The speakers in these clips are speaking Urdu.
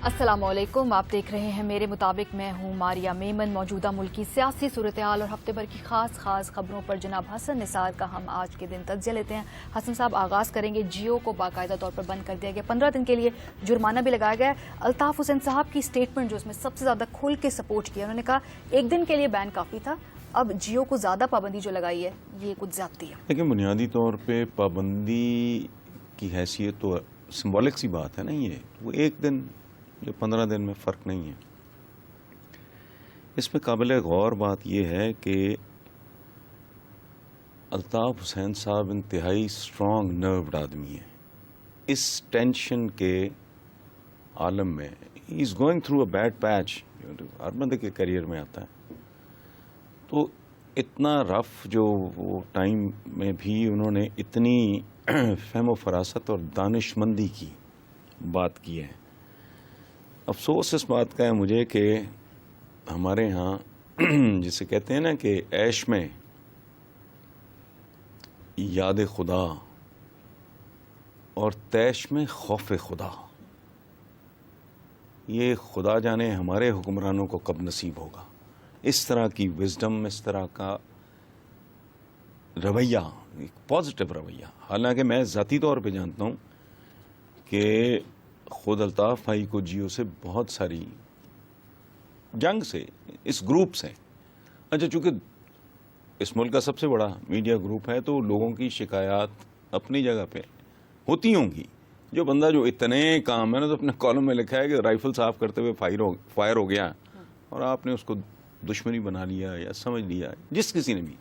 السلام علیکم، آپ دیکھ رہے ہیں میرے مطابق. میں ہوں ماریہ میمن. موجودہ ملک کی سیاسی صورتحال اور ہفتے بھر کی خاص خبروں پر جناب حسن نثار کا ہم آج کے دن تجزیہ لیتے ہیں. حسن صاحب، آغاز کریں گے. جیو کو باقاعدہ طور پر بند کر دیا گیا، 15 دن کے لیے جرمانہ بھی لگایا گیا ہے. الطاف حسین صاحب کی سٹیٹمنٹ جو اس میں سب سے زیادہ کھل کے سپورٹ کیا، انہوں نے کہا ایک دن کے لیے بین کافی تھا، اب جیو کو زیادہ پابندی جو لگائی ہے یہ کچھ زیادتی ہے. لیکن بنیادی طور پہ پابندی کی حیثیت تو سمبولک سی بات ہے نا. یہ وہ ایک دن جو 15 دن میں فرق نہیں ہے. اس میں قابل غور بات یہ ہے کہ الطاف حسین صاحب انتہائی اسٹرانگ نروڈ آدمی ہیں. اس ٹینشن کے عالم میں he is going through a bad patch, ہر بندے کے کیریئر میں آتا ہے. تو اتنا رف جو وہ ٹائم میں بھی انہوں نے اتنی فہم و فراست اور دانش مندی کی بات کی ہے. افسوس اس بات کا ہے مجھے کہ ہمارے ہاں جسے کہتے ہیں نا کہ عیش میں یاد خدا اور تیش میں خوف خدا، یہ خدا جانے ہمارے حکمرانوں کو کب نصیب ہوگا. اس طرح کی وزڈم، اس طرح کا رویہ، ایک پازیٹیو رویہ. حالانکہ میں ذاتی طور پہ جانتا ہوں کہ خود الطاف بھائی کو جیو سے بہت ساری جنگ سے، اس گروپ سے، اچھا چونکہ اس ملک کا سب سے بڑا میڈیا گروپ ہے تو لوگوں کی شکایات اپنی جگہ پہ ہوتی ہوں گی. جو بندہ جو اتنے کام ہے نا، تو اپنے کالم میں لکھا ہے کہ رائفل صاف کرتے ہوئے فائر ہو گیا اور آپ نے اس کو دشمنی بنا لیا یا سمجھ لیا جس کسی نے بھی.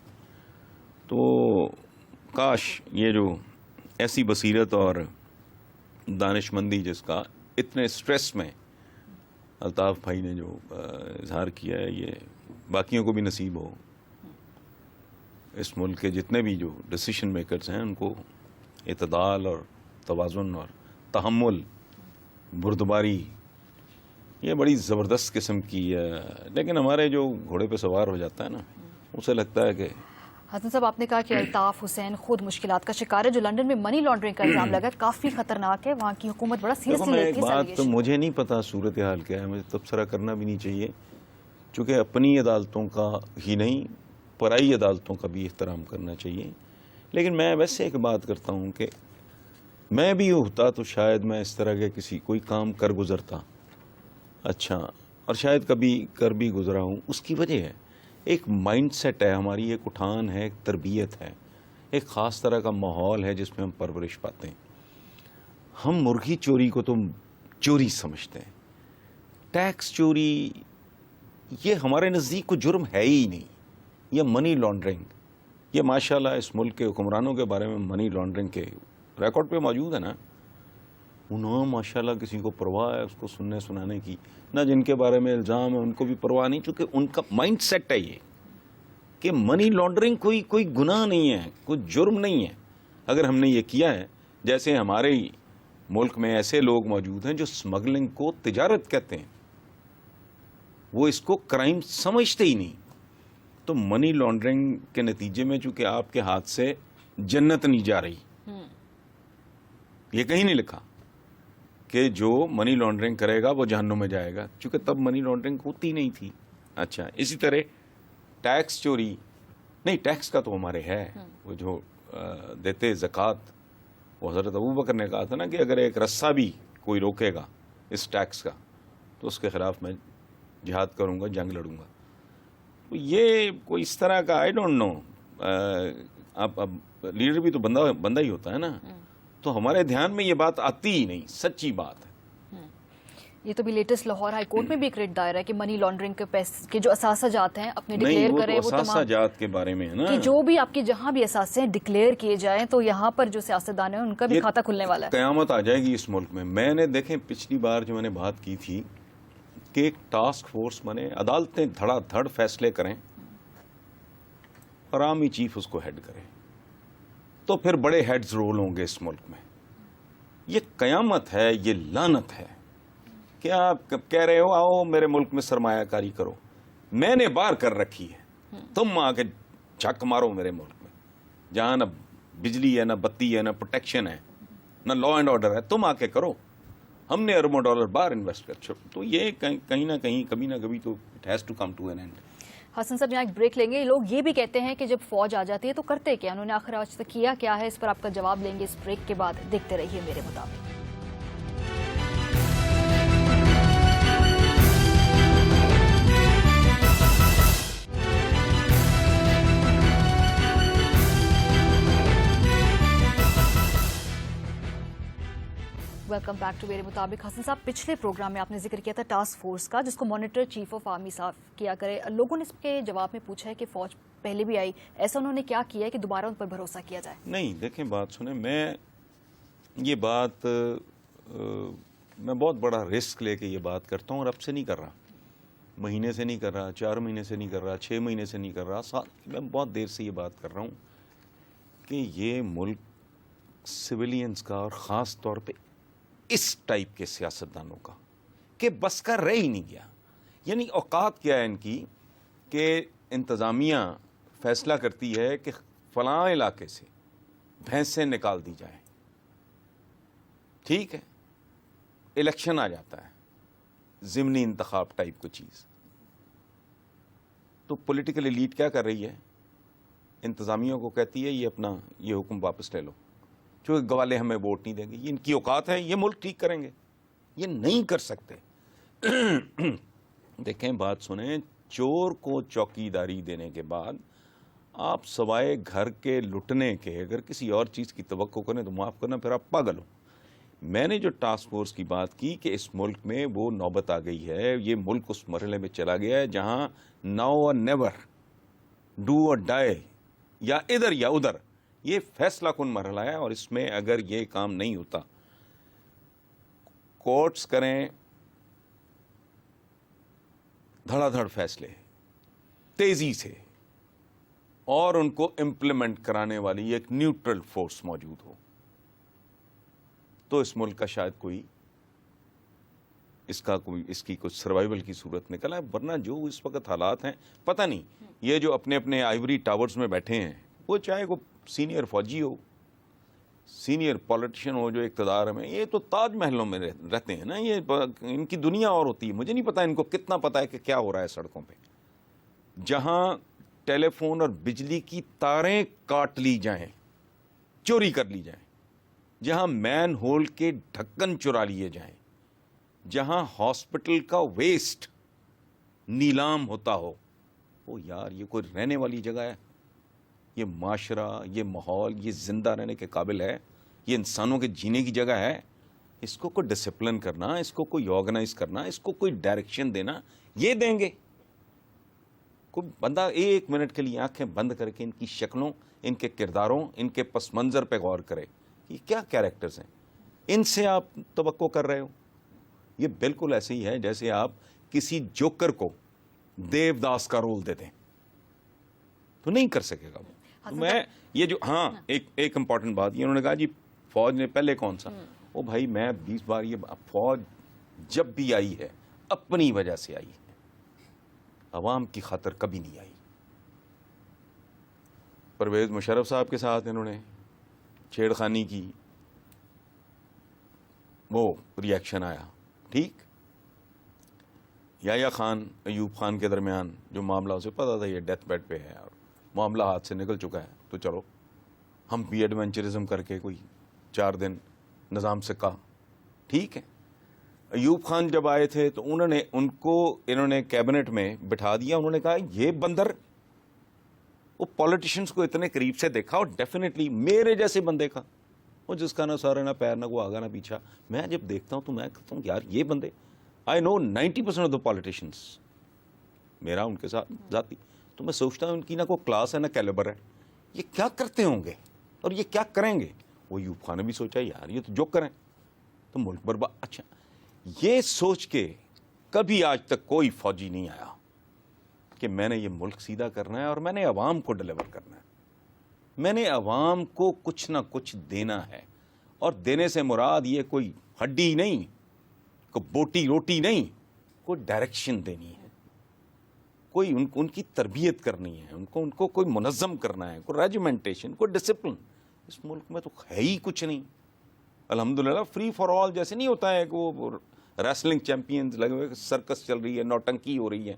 تو کاش یہ جو ایسی بصیرت اور دانش مندی جس کا اتنے سٹریس میں الطاف بھائی نے جو اظہار کیا ہے، یہ باقیوں کو بھی نصیب ہو. اس ملک کے جتنے بھی جو ڈیسیشن میکرز ہیں ان کو اعتدال اور توازن اور تحمل، بردباری، یہ بڑی زبردست قسم کی ہے. لیکن ہمارے جو گھوڑے پہ سوار ہو جاتا ہے نا، اسے لگتا ہے کہ حسن صاحب، آپ نے کہا کہ الطاف حسین خود مشکلات کا شکار ہے. جو لندن میں منی لانڈرنگ کا الزام لگا ہے کافی خطرناک ہے، وہاں کی حکومت بڑا سیریسلی لیتی ہے. ایک بات تو مجھے نہیں پتا صورتحال کیا ہے، مجھے تبصرہ کرنا بھی نہیں چاہیے، چونکہ اپنی عدالتوں کا ہی نہیں پرائی عدالتوں کا بھی احترام کرنا چاہیے. لیکن میں ویسے ایک بات کرتا ہوں کہ میں بھی ہوتا تو شاید میں اس طرح کے کسی کوئی کام کر گزرتا، اچھا، اور شاید کبھی کر بھی گزرا ہوں. اس کی وجہ ہے ایک مائنڈ سیٹ ہے ہماری، ایک اٹھان ہے، ایک تربیت ہے، ایک خاص طرح کا ماحول ہے جس میں ہم پرورش پاتے ہیں. ہم مرغی چوری کو تو چوری سمجھتے ہیں، ٹیکس چوری یہ ہمارے نزدیک کو جرم ہے ہی نہیں. یہ منی لانڈرنگ، یہ ماشاءاللہ اس ملک کے حکمرانوں کے بارے میں منی لانڈرنگ کے ریکارڈ پہ موجود ہے نا. انہوں ماشاءاللہ کسی کو پرواہ ہے اس کو سننے سنانے کی نہ، جن کے بارے میں الزام ہے ان کو بھی پرواہ نہیں، چونکہ ان کا مائنڈ سیٹ ہے یہ کہ منی لانڈرنگ کوئی گناہ نہیں ہے، کوئی جرم نہیں ہے. اگر ہم نے یہ کیا ہے، جیسے ہمارے ہی ملک میں ایسے لوگ موجود ہیں جو سمگلنگ کو تجارت کہتے ہیں، وہ اس کو کرائم سمجھتے ہی نہیں. تو منی لانڈرنگ کے نتیجے میں چونکہ آپ کے ہاتھ سے جنت نہیں جا رہی، یہ کہیں نہیں لکھا کہ جو منی لانڈرنگ کرے گا وہ جہنم میں جائے گا، چونکہ تب منی لانڈرنگ ہوتی نہیں تھی. اچھا، اسی طرح ٹیکس چوری نہیں، ٹیکس کا تو ہمارے ہے، وہ جو دیتے زکوٰۃ، وہ حضرت ابوبکر نے کہا تھا نا کہ اگر ایک رسہ بھی کوئی روکے گا اس ٹیکس کا تو اس کے خلاف میں جہاد کروں گا، جنگ لڑوں گا. تو یہ کوئی اس طرح کا آئی ڈونٹ نو. اب لیڈر بھی تو بندہ ہی ہوتا ہے نا، تو ہمارے دھیان میں یہ بات آتی ہی نہیں. سچی بات ہے. یہ تو بھی لیٹسٹ لاہور ہائی کورٹ میں بھی ایک ریٹ دائر ہے کہ منی لانڈرنگ کے جو اثاثہ جات ہیں اپنے ڈکلیئر کریں. وہ اثاثہ جات کے بارے میں ہے نا، کہ جو بھی آپ کے جہاں بھی اثاثے ہیں ڈکلیئر کیے جائیں تو یہاں پر جو سیاستدان ہیں ان کا بھی کھاتہ کھلنے والا ہے. قیامت آ جائے گی اس ملک میں. میں نے دیکھیں پچھلی بار جو میں نے بات کی تھی کہ ایک ٹاسک فورس بنے، عدالتیں دھڑا دھڑ فیصلے کریں اور آرمی چیف اس کو ہیڈ کرے، تو پھر بڑے ہیڈز رول ہوں گے اس ملک میں. یہ قیامت ہے، یہ لعنت ہے. کیا آپ کہہ رہے ہو آؤ میرے ملک میں سرمایہ کاری کرو؟ میں نے بار کر رکھی ہے، تم آ کے جھک مارو میرے ملک میں جہاں نہ بجلی ہے، نہ بتی ہے، نہ پروٹیکشن ہے، نہ لا اینڈ آرڈر ہے. تم آ کے کرو. ہم نے اربوں ڈالر باہر انویسٹ کر. تو یہ کہیں نہ کہیں کبھی نہ کبھی تو it has to come to an end. Hasan صاحب یہاں ایک بریک لیں گے. لوگ یہ بھی کہتے ہیں کہ جب فوج آ جاتی ہے تو کرتے کیا, انہوں نے آخر آج تک کیا کیا ہے, اس پر آپ کا جواب لیں گے اس بریک کے بعد. دیکھتے رہیے میرے مطابق. ویلکم بیک ٹو میرے مطابق. حسن صاحب, پچھلے پروگرام میں آپ نے ذکر کیا تھا ٹاسک فورس کا, جس کو مانیٹر چیف آف آرمی صاحب کیا کرے. لوگوں نے اس کے جواب میں پوچھا ہے کہ فوج پہلے بھی آئی, ایسا انہوں نے کیا کیا ہے کہ دوبارہ ان پر بھروسہ کیا جائے؟ نہیں دیکھیں, بات سنیں, میں یہ بات میں بہت بڑا رسک لے کے یہ بات کرتا ہوں, اور اب سے نہیں کر رہا, مہینے سے نہیں کر رہا, 4 مہینے سے نہیں کر رہا, 6 مہینے سے نہیں کر رہا, میں بہت دیر سے یہ بات کر رہا ہوں کہ یہ ملک سویلینز کا اور خاص طور پہ اس ٹائپ کے سیاستدانوں کا کہ بس کا رہ ہی نہیں گیا. یعنی اوقات کیا ہے ان کی کہ انتظامیہ فیصلہ کرتی ہے کہ فلاں علاقے سے بھینسیں نکال دی جائیں, ٹھیک ہے, الیکشن آ جاتا ہے, ضمنی انتخاب ٹائپ کو چیز, تو پولیٹیکل ایلیٹ کیا کر رہی ہے, انتظامیہ کو کہتی ہے یہ اپنا یہ حکم واپس لے لو, چونکہ گوالے ہمیں ووٹ نہیں دیں گے, یہ ان کی اوقات ہے, یہ ملک ٹھیک کریں گے, یہ نہیں کر سکتے. دیکھیں بات سنیں, چور کو چوکیداری دینے کے بعد آپ سوائے گھر کے لٹنے کے اگر کسی اور چیز کی توقع کریں تو معاف کرنا پھر آپ پاگل ہو. میں نے جو ٹاسک فورس کی بات کی کہ اس ملک میں وہ نوبت آ گئی ہے, یہ ملک اس مرحلے میں چلا گیا ہے جہاں ناؤ اور نیور, ڈو اور ڈائی, یا ادھر یا ادھر, یہ فیصلہ کن مرحلہ ہے. اور اس میں اگر یہ کام نہیں ہوتا, کورٹس کریں دھڑا دھڑ فیصلے تیزی سے, اور ان کو امپلیمنٹ کرانے والی ایک نیوٹرل فورس موجود ہو, تو اس ملک کا شاید کوئی اس کی کچھ سروائیول کی صورت نکل آئے. ورنہ جو اس وقت حالات ہیں, پتہ نہیں, یہ جو اپنے اپنے آئیوری ٹاورز میں بیٹھے ہیں, وہ چاہے وہ سینئر فوجی ہو, سینئر پولیٹیشین ہو جو اقتدار میں, یہ تو تاج محلوں میں رہتے ہیں نا, یہ ان کی دنیا اور ہوتی ہے. مجھے نہیں پتا ان کو کتنا پتا ہے کہ کیا ہو رہا ہے سڑکوں پہ, جہاں ٹیلی فون اور بجلی کی تاریں کاٹ لی جائیں, چوری کر لی جائیں, جہاں مین ہول کے ڈھکن چرا لیے جائیں, جہاں ہاسپٹل کا ویسٹ نیلام ہوتا ہو. وہ یار یہ کوئی رہنے والی جگہ ہے؟ یہ معاشرہ, یہ ماحول, یہ زندہ رہنے کے قابل ہے؟ یہ انسانوں کے جینے کی جگہ ہے؟ اس کو کوئی ڈسپلن کرنا, اس کو کوئی آرگنائز کرنا, اس کو کوئی ڈائریکشن دینا, یہ دیں گے؟ کوئی بندہ 1 منٹ کے لیے آنکھیں بند کر کے ان کی شکلوں, ان کے کرداروں, ان کے پس منظر پہ غور کرے, یہ کیا کیریکٹرز ہیں, ان سے آپ توقع کر رہے ہو. یہ بالکل ایسے ہی ہے جیسے آپ کسی جوکر کو دیو داس کا رول دے دیں, تو نہیں کر سکے گا وہ. میں یہ جو ایک امپورٹنٹ بات, یہ انہوں نے کہا جی فوج نے پہلے کون سا, او بھائی میں 20 بار یہ, فوج جب بھی آئی ہے اپنی وجہ سے آئی ہے, عوام کی خاطر کبھی نہیں آئی. پرویز مشرف صاحب کے ساتھ انہوں نے چھیڑخانی کی, وہ ریاکشن آیا, ٹھیک. یحییٰ خان ایوب خان کے درمیان جو معاملہ, اسے پتا تھا یہ ڈیتھ بیڈ پہ ہے اور معاملہ ہاتھ سے نکل چکا ہے, تو چلو ہم بھی ایڈونچرزم کر کے کوئی 4 دن نظام سے کہا, ٹھیک ہے. ایوب خان جب آئے تھے تو انہوں نے کیبنٹ میں بٹھا دیا, انہوں نے کہا یہ بندر, وہ پولیٹیشنز کو اتنے قریب سے دیکھا, اور ڈیفینیٹلی میرے جیسے بندے کا, وہ جس کا نہ سارا نہ پیر نہ کوئی آگا نہ پیچھا, میں جب دیکھتا ہوں تو میں کہتا ہوں یار یہ بندے, آئی نو 90% آف دا پولیٹیشنس, میرا ان کے ساتھ ذاتی, تو میں سوچتا ہوں ان کی نہ کوئی کلاس ہے نہ کیلیبر ہے, یہ کیا کرتے ہوں گے اور یہ کیا کریں گے. وہ ایوب خان نے بھی سوچا یار یہ تو جو کریں تو ملک برباد. اچھا, یہ سوچ کے کبھی آج تک کوئی فوجی نہیں آیا کہ میں نے یہ ملک سیدھا کرنا ہے اور میں نے عوام کو ڈیلیور کرنا ہے, میں نے عوام کو کچھ نہ کچھ دینا ہے, اور دینے سے مراد یہ کوئی ہڈی نہیں, کوئی بوٹی روٹی نہیں, کوئی ڈائریکشن دینی ہے, کوئی ان کی تربیت کرنی ہے, ان کو کوئی منظم کرنا ہے, کوئی ریجیمنٹیشن, کوئی ڈسپلن. اس ملک میں تو ہے ہی کچھ نہیں. الحمدللہ فری فار آل جیسے نہیں ہوتا ہے کہ وہ ریسلنگ چیمپئنز لگے ہوئے سرکس چل رہی ہے, نوٹنکی ہو رہی ہے,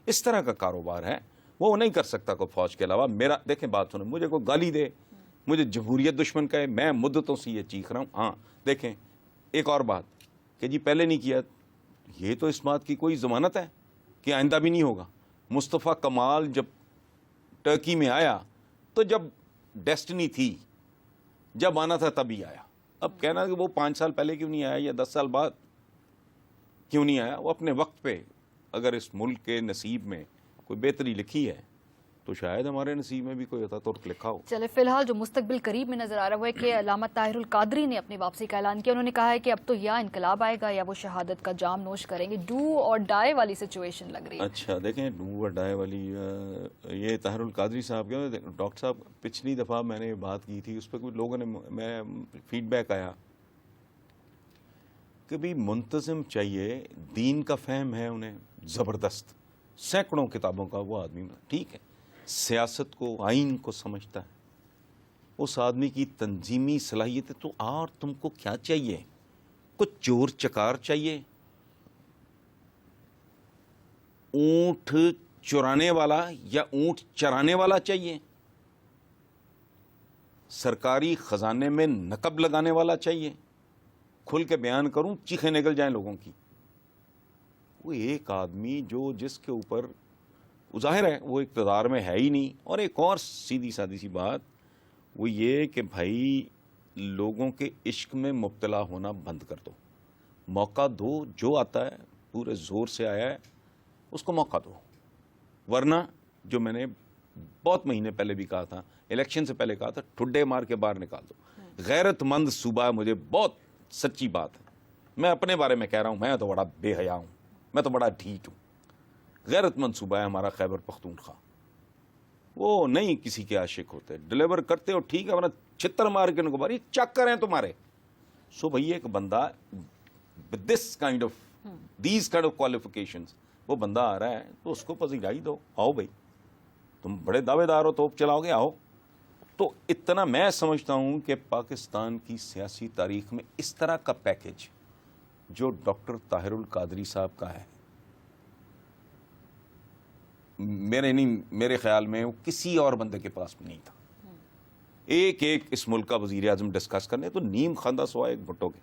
اس طرح کا کاروبار ہے. وہ نہیں کر سکتا کوئی فوج کے علاوہ. میرا دیکھیں بات سنیں, مجھے کوئی گالی دے, مجھے جمہوریت دشمن کہے, میں مدتوں سے یہ چیخ رہا ہوں. ہاں دیکھیں ایک اور بات کہ جی پہلے نہیں کیا, یہ تو اس بات کی کوئی ضمانت ہے کہ آئندہ بھی نہیں ہوگا. مصطفیٰ کمال جب ٹرکی میں آیا تو جب ڈیسٹنی تھی, جب آنا تھا تبھی آیا. اب کہنا کہ وہ 5 سال پہلے کیوں نہیں آیا یا 10 سال بعد کیوں نہیں آیا, وہ اپنے وقت پہ اگر اس ملک کے نصیب میں کوئی بہتری لکھی ہے تو شاید ہمارے نصیب میں بھی کوئی ہوتا تو لکھا ہو. چلے فی الحال جو مستقبل قریب میں نظر آ رہا ہے وہ ہے کہ علامہ طاہر القادری نے اپنی واپسی کا اعلان کیا. انہوں نے کہا ہے کہ اب تو یا انقلاب آئے گا یا وہ شہادت کا جام نوش کریں گے. ڈو اور ڈائی والی سچویشن لگ رہی ہے. اچھا دیکھیں ڈو اور ڈائی والی یہ طاہر القادری صاحب کے, ڈاکٹر صاحب پچھلی دفعہ میں نے بات کی تھی, اس پہ کچھ لوگوں نے میں فیڈ بیک آیا کہ بھی منتظم چاہیے, دین کا فہم ہے انہیں زبردست, سینکڑوں کتابوں کا وہ آدمی, ٹھیک ہے, سیاست کو آئین کو سمجھتا ہے, اس آدمی کی تنظیمی صلاحیت ہے. تو اور تم کو کیا چاہیے, کچھ چور چکار چاہیے, اونٹ چرانے والا یا اونٹ چرانے والا چاہیے, سرکاری خزانے میں نقب لگانے والا چاہیے. کھل کے بیان کروں چیخیں نکل جائیں لوگوں کی. وہ ایک آدمی جو جس کے اوپر ظاہر ہے وہ اقتدار میں ہے ہی نہیں. اور ایک اور سیدھی سادی سی بات وہ یہ کہ بھائی لوگوں کے عشق میں مبتلا ہونا بند کر دو, موقع دو, جو آتا ہے پورے زور سے آیا ہے اس کو موقع دو. ورنہ جو میں نے بہت مہینے پہلے بھی کہا تھا, الیکشن سے پہلے کہا تھا, ٹھڈے مار کے باہر نکال دو. غیرت مند صوبہ, مجھے بہت سچی بات ہے, میں اپنے بارے میں کہہ رہا ہوں, میں تو بڑا بے حیا ہوں, میں تو بڑا ڈھیٹ ہوں. غیرت مند صوبہ ہے ہمارا خیبر پختونخوا. وہ نہیں کسی کے عاشق ہوتے, ڈلیور کرتے ہو ٹھیک ہے, ورنہ چھتر مار کے ان کو ماری چکر ہیں تمہارے. سو بھئی ایک بندہ this kind of these kind of qualifications, وہ بندہ آ رہا ہے تو اس کو پذیرائی دو. آؤ بھائی, تم بڑے دعوے دار ہو, توپ چلاؤ گے, آؤ. تو اتنا میں سمجھتا ہوں کہ پاکستان کی سیاسی تاریخ میں اس طرح کا پیکج جو ڈاکٹر طاہر القادری صاحب کا ہے, میرے خیال میں وہ کسی اور بندے کے پاس بھی نہیں تھا. ایک اس ملک کا وزیر اعظم ڈسکس کرنے تو نیم خاندہ سوا ایک بھٹو کے,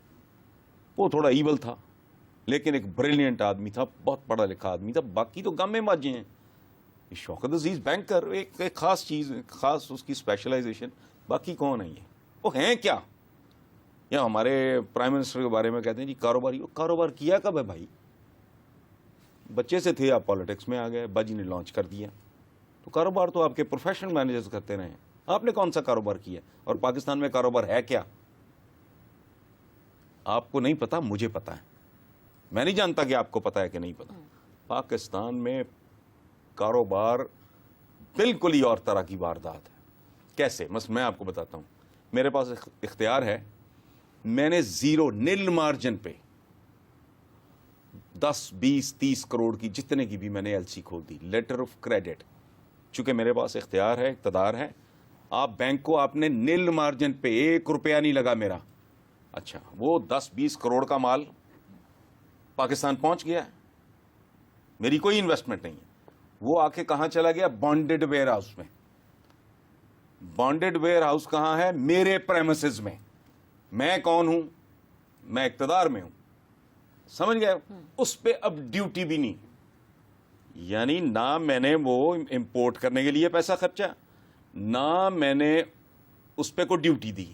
وہ تھوڑا ایول تھا لیکن ایک بریلینٹ آدمی تھا, بہت پڑھا لکھا آدمی تھا. باقی تو گامے ماجے ہیں. شوکت عزیز بینکر, ایک خاص چیز, خاص اس کی اسپیشلائزیشن, باقی کون ہے یہ, وہ ہیں کیا. یا ہمارے پرائم منسٹر کے بارے میں کہتے ہیں جی کاروباری, کاروبار کیا کب ہے بھائی, بچے سے تھے آپ پالیٹکس میں آ گئے, باجی نے لانچ کر دیا. تو کاروبار تو آپ کے پروفیشنل مینیجرز کرتے رہے ہیں, آپ نے کون سا کاروبار کیا, اور پاکستان میں کاروبار ہے کیا. آپ کو نہیں پتا, مجھے پتا ہے, میں نہیں جانتا کہ آپ کو پتا ہے کہ نہیں پتا. پاکستان میں کاروبار بالکل ہی اور طرح کی واردات ہے. کیسے, بس میں آپ کو بتاتا ہوں. میرے پاس اختیار ہے, میں نے زیرو نیل مارجن پہ 10 20 30 کروڑ کی جتنے کی بھی میں نے ایل سی کھول دی, لیٹر آف کریڈٹ. چونکہ میرے پاس اختیار ہے, اقتدار ہے, آپ بینک کو آپ نے نیل مارجن پہ 1 روپیہ نہیں لگا میرا. اچھا وہ 10 20 کروڑ کا مال پاکستان پہنچ گیا ہے, میری کوئی انویسٹمنٹ نہیں ہے. وہ آ کے کہاں چلا گیا, بانڈڈ ویئر ہاؤس میں. بانڈڈ ویئر ہاؤس کہاں ہے, میرے پریمسز میں. میں کون ہوں, میں اقتدار میں ہوں, سمجھ گئے. اس پہ اب ڈیوٹی بھی نہیں, یعنی نہ میں نے وہ امپورٹ کرنے کے لیے پیسہ خرچا, نہ میں نے اس پہ کوئی ڈیوٹی دی.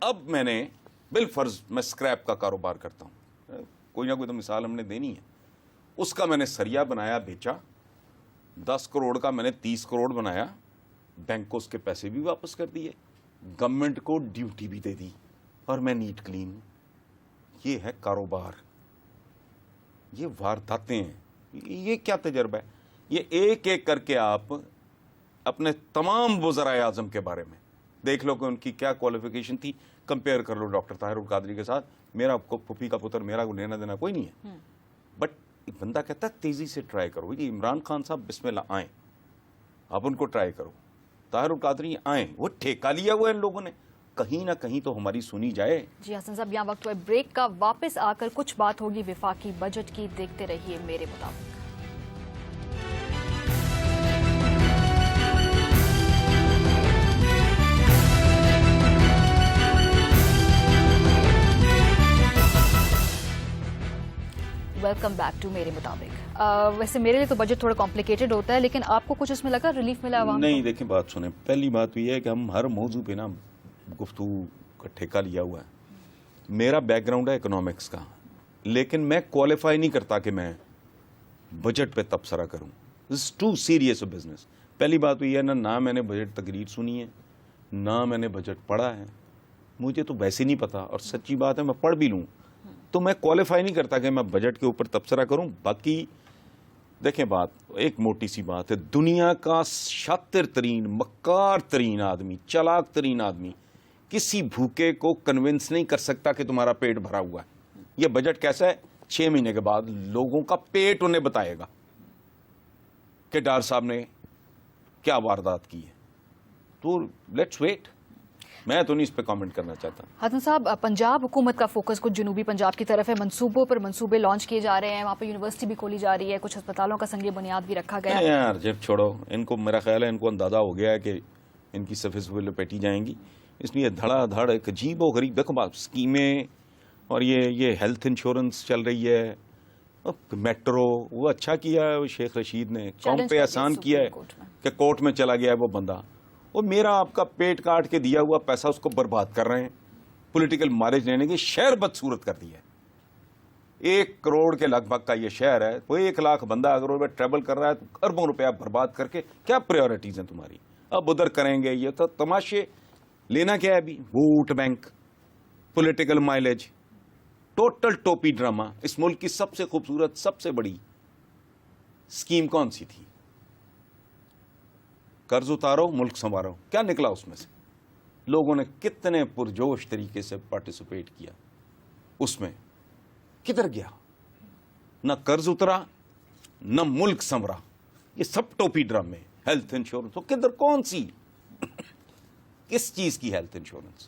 اب میں نے بالفرض میں اسکریپ کا کاروبار کرتا ہوں, کوئی نہ کوئی تو مثال ہم نے دینی ہے. اس کا میں نے سریا بنایا, بیچا, 10 کروڑ کا میں نے 30 کروڑ بنایا, بینک کو اس کے پیسے بھی واپس کر دیے, گورنمنٹ کو ڈیوٹی بھی دے دی, اور میں نیٹ کلین. یہ ہے کاروبار, یہ وارداتیں ہیں. یہ کیا تجربہ ہے. یہ ایک ایک کر کے آپ اپنے تمام وزرائے اعظم کے بارے میں دیکھ لو کہ ان کی کیا کوالیفیکیشن تھی, کمپیئر کر لو ڈاکٹر طاہر القادری کے ساتھ. میرا پھوپھی کا پتر, میرا کوئی لینا دینا کوئی نہیں ہے. بٹ بندہ کہتا ہے تیزی سے ٹرائی کرو. یہ عمران خان صاحب بسم اللہ آئیں, آپ ان کو ٹرائی کرو. طاہر القادری آئیں, وہ ٹھیکہ لیا ہوا ہے ان لوگوں نے, کہیں نہ کہیں تو ہماری سنی جائے. جی حسن صاحب، یہاں وقت ہوا بریک کا، واپس آ کر کچھ بات ہوگی وفاقی بجٹ کی. دیکھتے رہیے میرے مطابق. ویلکم بیک ٹو میرے مطابق. ویسے میرے لیے تو بجٹ تھوڑا کمپلیکیٹڈ ہوتا ہے، لیکن آپ کو کچھ اس میں لگا ریلیف ملا عوام کو؟ نہیں دیکھیں، بات سنیں. پہلی بات تو یہ ہے کہ ہم ہر موضوع پہ نا گفتگو کا ٹھیکہ لیا ہوا ہے. میرا بیک گراؤنڈ ہے اکنامکس کا، لیکن میں کوالیفائی نہیں کرتا کہ میں بجٹ پہ تبصرہ کروں. دس ٹو سیریس اے بزنس. پہلی بات تو یہ ہے نہ میں نے بجٹ تقریر سنی ہے، نہ میں نے بجٹ پڑھا ہے. مجھے تو ویسے نہیں پتا، اور سچی بات ہے میں پڑھ بھی لوں تو میں کوالیفائی نہیں کرتا کہ میں بجٹ کے اوپر تبصرہ کروں. باقی دیکھیں، بات ایک موٹی سی بات ہے، دنیا کا شاطر ترین، مکار ترین آدمی، چالاک ترین آدمی کسی بھوکے کو کنونس نہیں کر سکتا کہ تمہارا پیٹ بھرا ہوا ہے. یہ بجٹ کیسا ہے؟ 6 مہینے کے بعد لوگوں کا پیٹ انہیں بتائے گا کہ ڈار صاحب نے کیا واردات کی ہے. تو لیٹس ویٹ. میں تو نہیں اس پہ کامنٹ کرنا چاہتا. حسن صاحب، پنجاب حکومت کا فوکس کچھ جنوبی پنجاب کی طرف ہے، منصوبوں پر منصوبے لانچ کیے جا رہے ہیں، وہاں پہ یونیورسٹی بھی کھولی جا رہی ہے، کچھ ہسپتالوں کا سنگ بنیاد بھی رکھا گیا ہے. یار جب چھوڑو ان کو، میرا خیال ہے ان کو اندازہ ہو گیا ہے کہ ان کی صفحے لپیٹی جائیں گی، اس لیے دھڑا دھڑ ایک عجیب و غریب. دیکھو بات، اسکیمیں اور یہ ہیلتھ انشورنس چل رہی ہے، میٹرو، وہ اچھا کیا ہے شیخ رشید نے، قوم پہ احسان کیا ہے کہ کورٹ میں چلا گیا ہے وہ بندہ. وہ میرا آپ کا پیٹ کاٹ کے دیا ہوا پیسہ اس کو برباد کر رہے ہیں پولیٹیکل مائلیج لینے کے. شہر بدصورت کر دیا ہے. 1 کروڑ کے لگ بھگ کا یہ شہر ہے، وہ 1 لاکھ بندہ اگر وہ ٹریول کر رہا ہے تو اربوں روپیہ برباد کر کے کیا پریورٹیز ہیں تمہاری؟ اب ادھر کریں گے، یہ تو تماشے. لینا کیا ہے ابھی؟ Vote bank, political mileage, total ٹوپی ڈرامہ. اس ملک کی سب سے خوبصورت، سب سے بڑی اسکیم کون سی تھی؟ قرض اتارو، ملک سنوارو. کیا نکلا اس میں سے؟ لوگوں نے کتنے پرجوش طریقے سے پارٹیسپیٹ کیا اس میں. کدھر گیا؟ نہ قرض اترا، نہ ملک سنورا. یہ سب ٹوپی ڈرامے. ہیلتھ انشورنس تو کدھر، کون سی، کس چیز کی ہیلتھ انشورنس؟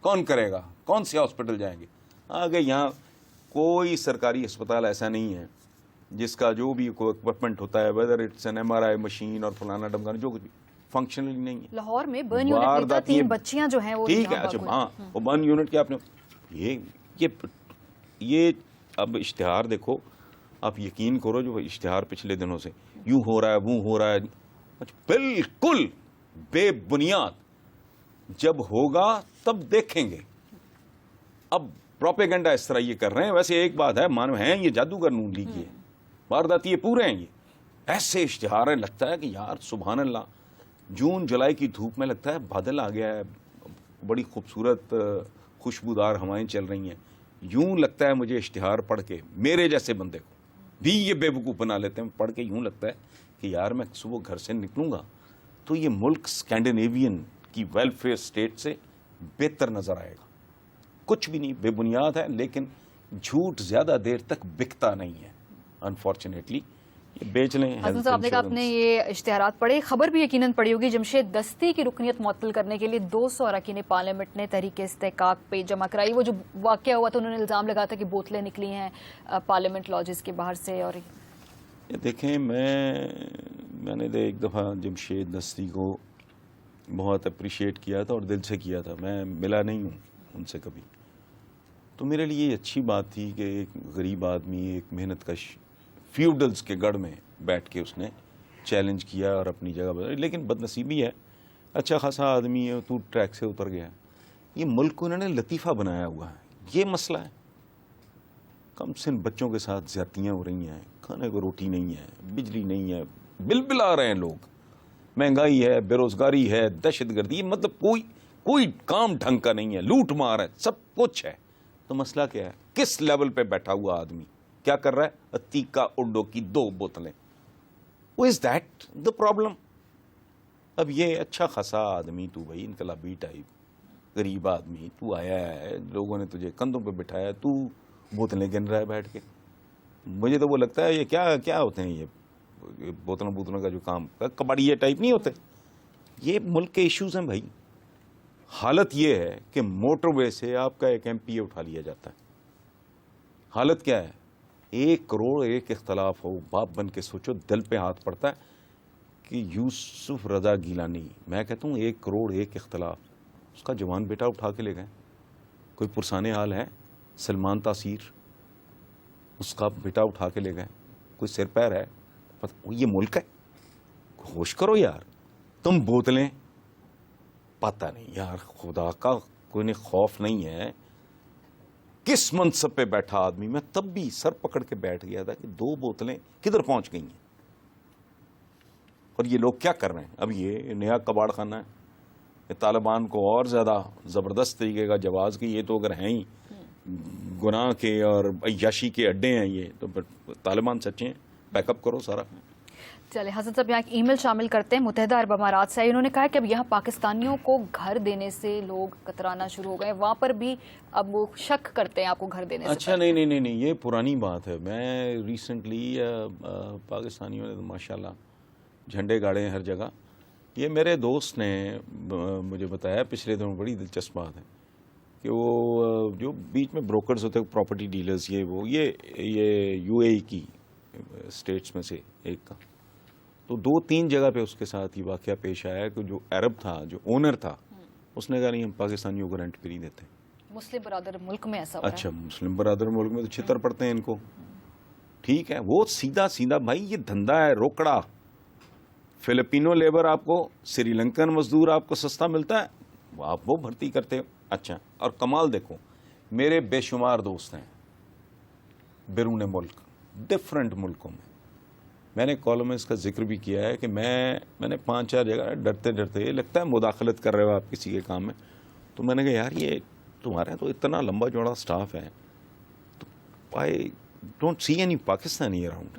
کون کرے گا؟ کون سے ہاسپٹل جائیں گے؟ آگے یہاں کوئی سرکاری اسپتال ایسا نہیں ہے جس کا جو بھی کوئی اکوپمنٹ ہوتا ہے، whether it's an MRI machine اور فلانا ڈمکانا، جو کچھ بھی فنکشنل نہیں ہے. لاہور میں برن یونٹ میں 3 بچیاں جو ہیں وہ ٹھیک ہے. اچھا ہاں، وہ برن یونٹ کیا آپ نے یہ اب اشتہار دیکھو، آپ یقین کرو جو اشتہار پچھلے دنوں سے یوں ہو رہا ہے، وہ ہو رہا ہے، بالکل بے بنیاد. جب ہوگا تب دیکھیں گے. اب پروپیگنڈا اس طرح یہ کر رہے ہیں. ویسے ایک بات ہے، مانو ہیں یہ جادوگر نون لیگ کے وارداتی پورے ہیں. یہ ایسے اشتہار ہیں، لگتا ہے کہ یار سبحان اللہ، جون جولائی کی دھوپ میں لگتا ہے بادل آ گیا ہے، بڑی خوبصورت خوشبودار ہوائیں چل رہی ہیں. یوں لگتا ہے مجھے اشتہار پڑھ کے، میرے جیسے بندے کو بھی یہ بے وقوف بنا لیتے ہیں. پڑھ کے یوں لگتا ہے کہ یار میں صبح گھر سے نکلوں گا تو یہ ملک اسکینڈینیوین کی ویلفیئر اسٹیٹ سے بہتر نظر آئے گا. کچھ بھی نہیں، بے بنیاد ہے، لیکن جھوٹ زیادہ دیر تک بکتا نہیں ہے. انفارچونیٹلی یہ بیچ لیں. حسن صاحب نے کہا آپ نے یہ اشتہارات پڑھے، خبر بھی یقیناً پڑھی ہوگی، جمشید دستی کی رکنیت معطل کرنے کے لیے 200 اراکین پارلیمنٹ نے تحریک استحقاق پہ جمع کرائی. وہ جو واقعہ ہوا تھا، انہوں نے الزام لگایا تھا کہ بوتلیں نکلی ہیں پارلیمنٹ لاجز کے باہر سے. اور دیکھیں، میں نے ایک دفعہ جمشید دستی کو بہت اپریشیٹ کیا تھا اور دل سے کیا تھا. میں ملا نہیں ہوں ان سے کبھی، تو میرے لیے یہ اچھی بات تھی کہ ایک غریب آدمی، ایک محنت کش، فیوڈلز کے گڑھ میں بیٹھ کے اس نے چیلنج کیا اور اپنی جگہ بدلی. لیکن بدنصیبی ہے، اچھا خاصا آدمی ہے، تو ٹریک سے اتر گیا. یہ ملک کو انہوں نے لطیفہ بنایا ہوا ہے. یہ مسئلہ ہے. کم سن بچوں کے ساتھ زیادتیاں ہو رہی ہیں، کھانے کو روٹی نہیں ہے، بجلی نہیں ہے، بل بل آ رہے ہیں لوگ، مہنگائی ہے، بے روزگاری ہے، دہشت گردی، مطلب کوئی کام ڈھنگ کا نہیں ہے، لوٹ مار ہے، سب کچھ ہے. تو مسئلہ کیا ہے؟ کس لیول پہ بیٹھا ہوا آدمی کیا کر رہا ہے؟ عتیقہ اڈو کی 2 بوتلیں. وہ از دیٹ دا پرابلم. اب یہ اچھا خاصا آدمی، تو بھائی انقلابی ٹائپ غریب آدمی، تو آیا ہے، لوگوں نے تجھے کندھوں پہ بٹھایا، تو بوتلیں گن رہا ہے بیٹھ کے. مجھے تو وہ لگتا ہے یہ کیا ہوتے ہیں یہ بوتلوں کا جو کام، کباڑی ٹائپ نہیں ہوتے. یہ ملک کے ایشوز ہیں بھائی. حالت یہ ہے کہ موٹر وے سے آپ کا ایک MP اٹھا لیا جاتا ہے. حالت کیا ہے؟ 1 کروڑ ایک اختلاف ہو. باپ بن کے سوچو, دل پہ ہاتھ پڑتا ہے کہ یوسف رضا گیلانی, میں کہتا ہوں 1 کروڑ ایک اختلاف, اس کا جوان بیٹا اٹھا کے لے گئے. کوئی پرسان حال ہے؟ سلمان تاثیر, اس کا بیٹا اٹھا کے لے گئے. کوئی سر پیر ہے؟ یہ ملک ہے, ہوش کرو یار. تم بوتلیں, پتہ نہیں یار, خدا کا کوئی نہیں خوف نہیں ہے. کس منصب پہ بیٹھا آدمی, میں تب بھی سر پکڑ کے بیٹھ گیا تھا کہ 2 بوتلیں کدھر پہنچ گئی ہیں, اور یہ لوگ کیا کر رہے ہیں. اب یہ نیا کباڑ خانہ ہے, یہ طالبان کو اور زیادہ زبردست طریقے کا جواز کہ یہ تو اگر ہیں ہی گناہ کے اور عیاشی کے اڈے ہیں یہ, تو طالبان سچے ہیں. بیک اپ کرو سارا. چلے حسن صاحب, یہاں ایک ای میل شامل کرتے ہیں. متحدہ عرب امارات سے انہوں نے کہا کہ اب یہاں پاکستانیوں کو گھر دینے سے لوگ کترانا شروع ہو گئے, وہاں پر بھی اب وہ شک کرتے ہیں آپ کو گھر دینے سے. اچھا نہیں, یہ پرانی بات ہے. میں ریسنٹلی پاکستانیوں نے تو ماشاءاللہ جھنڈے گاڑے ہیں ہر جگہ. یہ میرے دوست نے مجھے بتایا پچھلے دنوں, بڑی دلچسپ بات ہے کہ وہ جو بیچ میں بروکرز ہوتے ہیں, پراپرٹی ڈیلرز, یہ UAE کی اسٹیٹس میں سے ایک کا, تو 2-3 جگہ پہ اس کے ساتھ یہ واقعہ پیش آیا کہ جو عرب تھا, جو اونر تھا, اس نے کہا نہیں ہم پاکستانیوں کو رینٹ پہ نہیں دیتے. مسلم برادر ملک میں ایسا ہو رہا ہے. اچھا, مسلم برادر ملک میں تو چھتر پڑتے ہیں ان کو. ٹھیک ہے, وہ سیدھا بھائی یہ دھندا ہے روکڑا. فلپینو لیبر آپ کو, سری لنکن مزدور آپ کو سستا ملتا ہے, آپ وہ بھرتی کرتے ہو. اچھا, اور کمال دیکھو, میرے بے شمار دوست ہیں بیرون ملک, ڈفرینٹ ملکوں میں. میں نے کالم میں اس کا ذکر بھی کیا ہے کہ میں نے 5-4 جگہ ڈرتے لگتا ہے مداخلت کر رہے ہو آپ کسی کے کام میں, تو میں نے کہا یار یہ تمہارا تو اتنا لمبا چوڑا سٹاف ہے, تو I don't see any Pakistani around.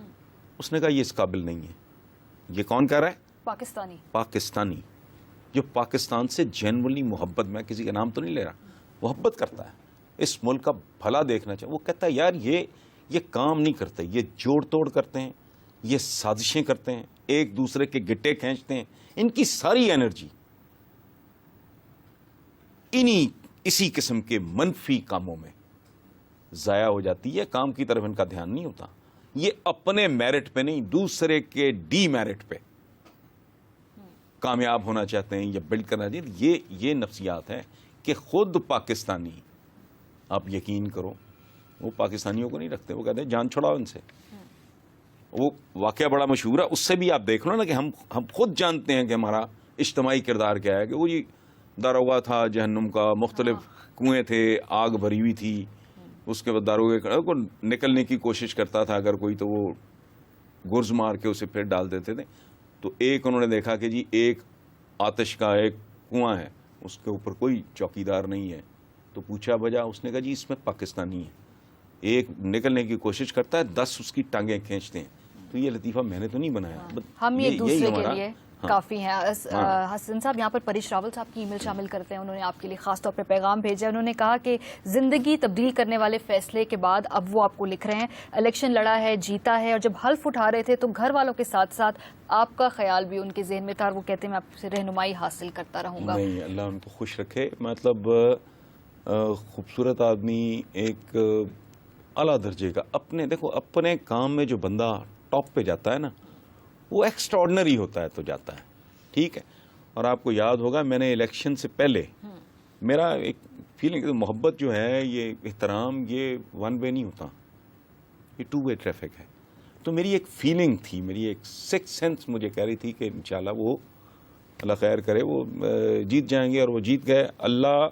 اس نے کہا یہ اس قابل نہیں ہے. یہ کون کہہ رہا ہے؟ پاکستانی جو پاکستان سے جنرلی محبت, میں کسی کا نام تو نہیں لے رہا, محبت کرتا ہے, اس ملک کا بھلا دیکھنا چاہے. وہ کہتا ہے یار یہ کام نہیں کرتے, یہ جوڑ توڑ کرتے ہیں, یہ سازشیں کرتے ہیں, ایک دوسرے کے گٹے کھینچتے ہیں. ان کی ساری انرجی اسی قسم کے منفی کاموں میں ضائع ہو جاتی ہے. کام کی طرف ان کا دھیان نہیں ہوتا. یہ اپنے میرٹ پہ نہیں, دوسرے کے ڈی میرٹ پہ کامیاب ہونا چاہتے ہیں یا بلڈ کرنا چاہتے ہیں. یہ نفسیات ہے کہ خود پاکستانی, آپ یقین کرو, وہ پاکستانیوں کو نہیں رکھتے. وہ کہتے ہیں جان چھڑاؤ ان سے. وہ واقعہ بڑا مشہور ہے, اس سے بھی آپ دیکھ لو نا کہ ہم خود جانتے ہیں کہ ہمارا اجتماعی کردار کیا ہے. کہ وہ جی داروغہ تھا جہنم کا, مختلف کنویں تھے, آگ بھری ہوئی تھی, اس کے بعد داروغے کو نکلنے کی کوشش کرتا تھا اگر کوئی, تو وہ گرز مار کے اسے پھر ڈال دیتے تھے. تو ایک انہوں نے دیکھا کہ جی ایک آتش کا ایک کنواں ہے, اس کے اوپر کوئی چوکیدار نہیں ہے, تو پوچھا بجا, اس نے کہا جی اس میں پاکستانی ہے. ایک نکلنے کی کوشش کرتا ہے, 10 اس کی ٹانگیں کھینچتے ہیں. تو یہ لطیفہ میں نے تو نہیں بنایا, ہم یہ دوسرے کے لیے کافی ہیں. حسن صاحب, یہاں پر پریش راول صاحب کی ای میل شامل کرتے ہیں. انہوں نے آپ کے لیے خاص طور پہ پیغام بھیجا. انہوں نے کہا کہ زندگی تبدیل کرنے والے فیصلے کے بعد اب وہ آپ کو لکھ رہے ہیں, الیکشن لڑا ہے, جیتا ہے, اور جب حلف اٹھا رہے تھے تو گھر والوں کے ساتھ ساتھ آپ کا خیال بھی ان کے ذہن میں تھا, اور وہ کہتے ہیں میں آپ سے رہنمائی حاصل کرتا رہوں گا. نہیں, اللہ ان کو خوش رکھے. مطلب خوبصورت آدمی, ایک اعلیٰ درجے کا, اپنے کام میں جو بندہ ٹاپ پہ جاتا ہے نا, وہ ایکسٹراڈنری ہوتا ہے تو جاتا ہے. ٹھیک ہے, اور آپ کو یاد ہوگا میں نے الیکشن سے پہلے میرا ایک فیلنگ, محبت جو ہے, یہ احترام, یہ 1 وے نہیں ہوتا, یہ 2 وے ٹریفک ہے. تو میری ایک فیلنگ تھی, میری ایک 6 سینس مجھے کہہ رہی تھی کہ انشاءاللہ وہ اللہ خیر کرے, وہ جیت جائیں گے. اور وہ جیت گئے. اللہ,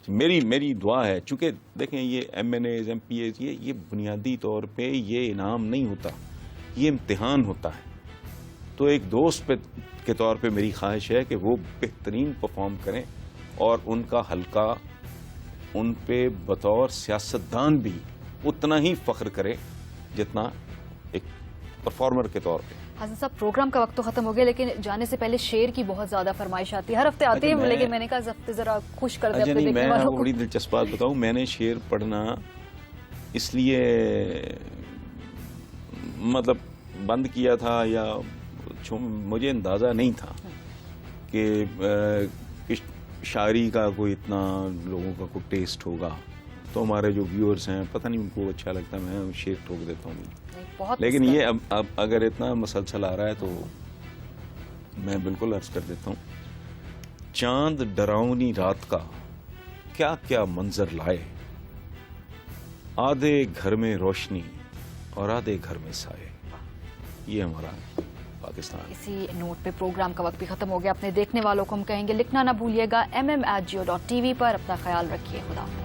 میری دعا ہے, چونکہ دیکھیں یہ MNAs MPAs یہ بنیادی طور پہ یہ انعام نہیں ہوتا, یہ امتحان ہوتا ہے. تو ایک دوست کے طور پہ میری خواہش ہے کہ وہ بہترین پرفارم کریں, اور ان کا حلقہ ان پہ بطور سیاستدان بھی اتنا ہی فخر کرے جتنا ایک پرفارمر کے طور پہ. حسن صاحب, پروگرام کا وقت تو ختم ہو گیا, لیکن جانے سے پہلے شعر کی بہت زیادہ فرمائش آتی ہے, ہر ہفتے آتی ہے, لیکن میں نے کہا اس ہفتے ذرا خوش کر دیں اپنے دیکھنے والوں کو. میں بڑی دلچسپ بات بتاؤں, میں نے شعر پڑھنا اس لیے مطلب بند کیا تھا, یا مجھے اندازہ نہیں تھا کہ شاعری کا کوئی اتنا لوگوں کا کوئی ٹیسٹ ہوگا تو ہمارے جو ویورز ہیں پتہ نہیں ان کو اچھا لگتا ہے، میں شعر ٹھوک دیتا ہوں. بہت لیکن یہ اب اگر اتنا مسلسل آ رہا ہے تو میں بالکل عرض کر دیتا ہوں. چاند ڈراؤنی رات کا کیا کیا منظر لائے، آدھے گھر میں روشنی اور آدھے گھر میں سائے. یہ ہمارا پاکستان. اسی نوٹ پہ پروگرام کا وقت بھی ختم ہو گیا. اپنے دیکھنے والوں کو ہم کہیں گے لکھنا نہ بھولیے گا MM@geo.tv پر. اپنا خیال رکھیے. خدا حافظ.